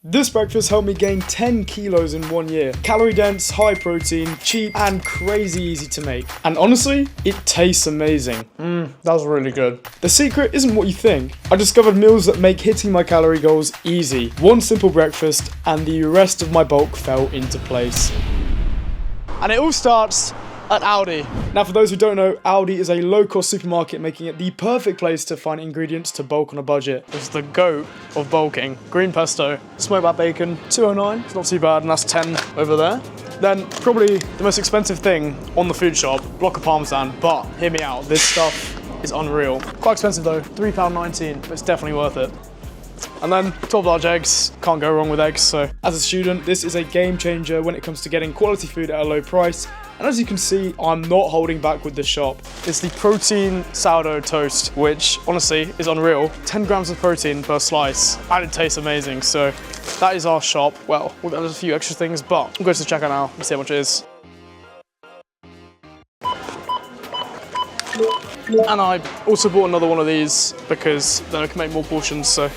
This breakfast helped me gain 10 kilos in 1 year. Calorie dense, high protein, cheap, and crazy easy to make. And honestly, it tastes amazing. That was really good. The secret isn't what you think. I discovered meals that make hitting my calorie goals easy. One simple breakfast, and the rest of my bulk fell into place. And it all starts at Aldi. Now, for those who don't know, Aldi is a low-cost supermarket, making it the perfect place to find ingredients to bulk on a budget. It's the GOAT of bulking. Green pesto, smoked back bacon, $2.09. It's not too bad, and that's 10 over there. Then, probably the most expensive thing on the food shop, block of Parmesan, but hear me out, this stuff is unreal. Quite expensive though, £3.19, but it's definitely worth it. And then 12 large eggs, can't go wrong with eggs. So as a student, this is a game changer when it comes to getting quality food at a low price. And as you can see, I'm not holding back with this shop. It's the protein sourdough toast, which honestly is unreal. 10 grams of protein per slice, and it tastes amazing. So that is our shop. Well, there's a few extra things, but we'll go to the checkout now and see how much it is. And I also bought another one of these because then I can make more portions, so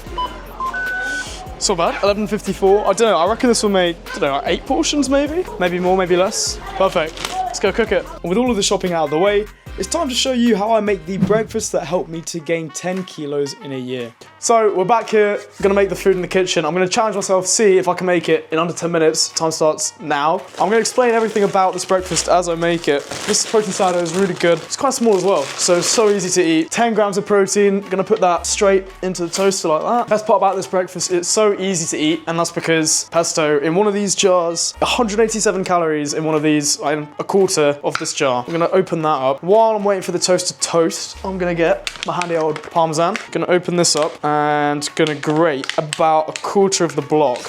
it's not bad. $11.54. I don't know, I reckon this will make, I don't know, like 8 portions maybe? Maybe more, maybe less. Perfect. Let's go cook it. And with all of the shopping out of the way, it's time to show you how I make the breakfast that helped me to gain 10 kilos in a year. So we're back here, gonna make the food in the kitchen. I'm gonna challenge myself, see if I can make it in under 10 minutes. Time starts now. I'm gonna explain everything about this breakfast as I make it. This protein sourdough is really good. It's quite small as well, so it's so easy to eat. 10 grams of protein, gonna put that straight into the toaster like that. Best part about this breakfast, it's so easy to eat, and that's because pesto in one of these jars, 187 calories in one of these, a quarter of this jar. I'm gonna open that up. While I'm waiting for the toast to toast, I'm gonna get my handy old Parmesan. Gonna open this up and gonna grate about a quarter of the block.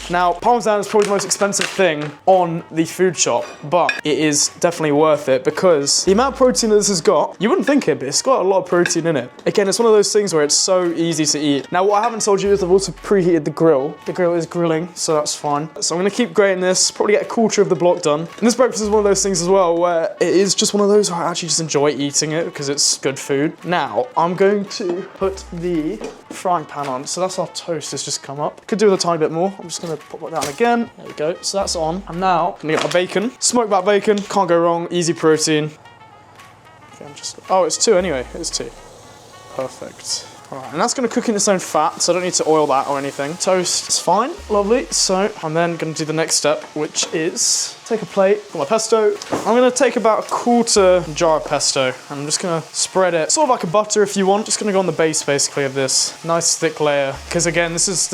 Now, Parmesan is probably the most expensive thing on the food shop, but it is definitely worth it because the amount of protein that this has got, you wouldn't think it, but it's got a lot of protein in it. Again, it's one of those things where it's so easy to eat. Now, what I haven't told you is I've also preheated the grill. The grill is grilling, so that's fine. So I'm gonna keep grating this, probably get a quarter of the block done. And this breakfast is one of those things as well where it is just one of those where I actually just enjoy eating it because it's good food. Now, I'm going to put the frying pan on. So that's our toast has just come up. Could do with a tiny bit more. I'm just gonna pop that down again. There we go. So that's on. And now I'm gonna get my bacon. Smoked back bacon, can't go wrong. Easy protein. Okay, oh, it's 2 anyway. It's 2. Perfect. All right, and that's gonna cook in its own fat, so I don't need to oil that or anything. Toast is fine, lovely. So I'm then gonna do the next step, which is take a plate, got my pesto. I'm gonna take about a quarter jar of pesto, and I'm just gonna spread it, sort of like a butter if you want. Just gonna go on the base basically of this nice thick layer, because again, this is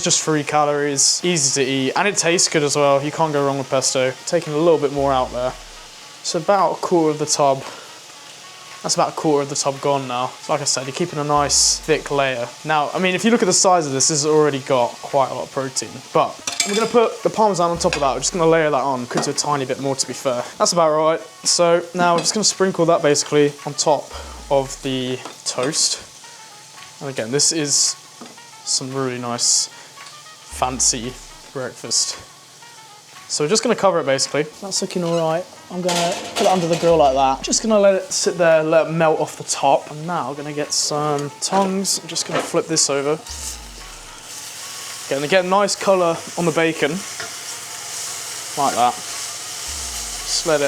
just 3 calories, easy to eat, and it tastes good as well. You can't go wrong with pesto. Taking a little bit more out there. So about a quarter of the tub. That's about a quarter of the tub gone now. So like I said, you're keeping a nice thick layer. Now, I mean, if you look at the size of this, this has already got quite a lot of protein. But I'm gonna put the Parmesan on top of that. We're just gonna layer that on. Could do a tiny bit more, to be fair. That's about right. So now we're just gonna sprinkle that basically on top of the toast. And again, this is some really nice, fancy breakfast. So we're just gonna cover it basically. That's looking all right. I'm gonna put it under the grill like that. Just gonna let it sit there, let it melt off the top. And now I'm gonna get some tongs. I'm just gonna flip this over. Again, to get a nice color on the bacon. Like that. Just let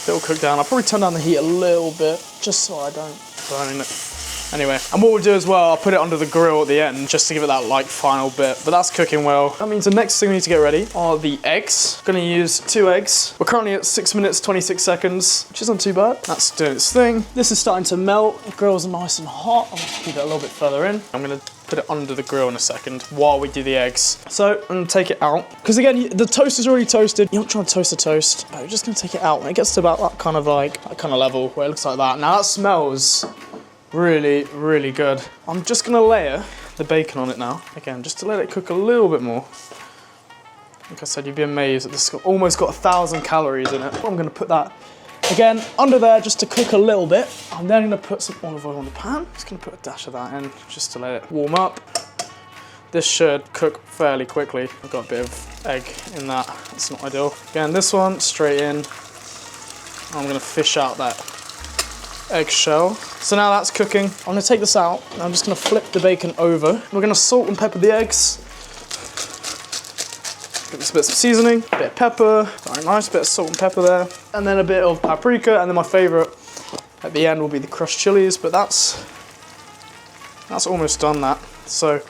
it'll cook down. I'll probably turn down the heat a little bit, just so I don't burn it. Anyway, and what we'll do as well, I'll put it under the grill at the end just to give it that like final bit, but that's cooking well. That means the next thing we need to get ready are the eggs. Gonna use 2 eggs. We're currently at 6 minutes, 26 seconds, which isn't too bad. That's doing its thing. This is starting to melt. The grill's nice and hot. I'm gonna keep it a little bit further in. I'm gonna put it under the grill in a second while we do the eggs. So I'm gonna take it out. Because again, the toast is already toasted. You're not trying to toast the toast. You're just gonna take it out. When it gets to about that kind of level where it looks like that. Now that smells really, really good. I'm just gonna layer the bacon on it now. Again, just to let it cook a little bit more. Like I said, you'd be amazed that this has almost got 1,000 calories in it. I'm gonna put that again under there just to cook a little bit. I'm then gonna put some olive oil on the pan. Just gonna put a dash of that in just to let it warm up. This should cook fairly quickly. I've got a bit of egg in that. It's not ideal. Again, this one straight in. I'm gonna fish out that eggshell. So now that's cooking. I'm gonna take this out and I'm just gonna flip the bacon over. We're gonna salt and pepper the eggs. Give this a bit of seasoning, a bit of pepper, very nice, bit of salt and pepper there. And then a bit of paprika, and then my favorite at the end will be the crushed chilies, but that's almost done that. So,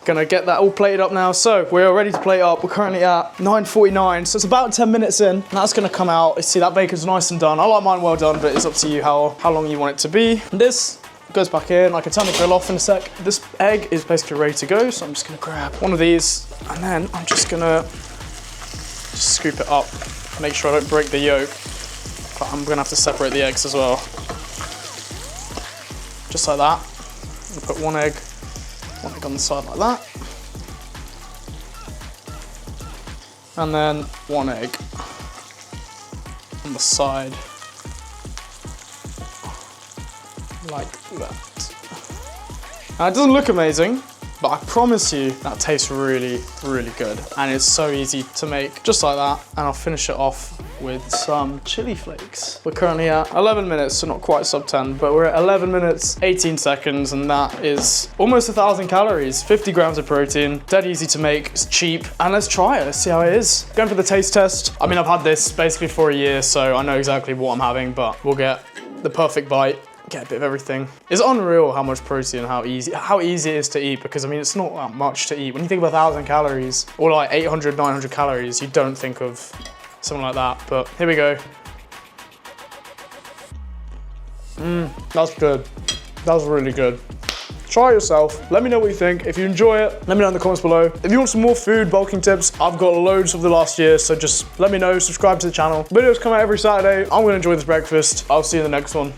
gonna get that all plated up now. So we're ready to plate up. We're currently at 9:49, so it's about 10 minutes in. And that's gonna come out. You see that bacon's nice and done. I like mine well done, but it's up to you how long you want it to be. And this goes back in. I can turn the grill off in a sec. This egg is basically ready to go, so I'm just gonna grab one of these, and then I'm just gonna scoop it up. Make sure I don't break the yolk, but I'm gonna have to separate the eggs as well. Just like that. I'm gonna put one egg on the side like that. And then one egg on the side like that. Now it doesn't look amazing, but I promise you that tastes really, really good. And it's so easy to make, just like that. And I'll finish it off with some chili flakes. We're currently at 11 minutes, so not quite sub 10, but we're at 11 minutes, 18 seconds, and that is almost 1,000 calories, 50 grams of protein, dead easy to make, it's cheap, and let's try it, let's see how it is. Going for the taste test. I mean, I've had this basically for a year, so I know exactly what I'm having, but we'll get the perfect bite. Get a bit of everything. It's unreal how much protein, how easy it is to eat, because I mean, it's not that much to eat. When you think of 1,000 calories, or like 800, 900 calories, you don't think of something like that, but here we go. That's good. That's really good. Try it yourself. Let me know what you think. If you enjoy it, let me know in the comments below. If you want some more food bulking tips, I've got loads of the last year, so just let me know, subscribe to the channel. Videos come out every Saturday. I'm gonna enjoy this breakfast. I'll see you in the next one.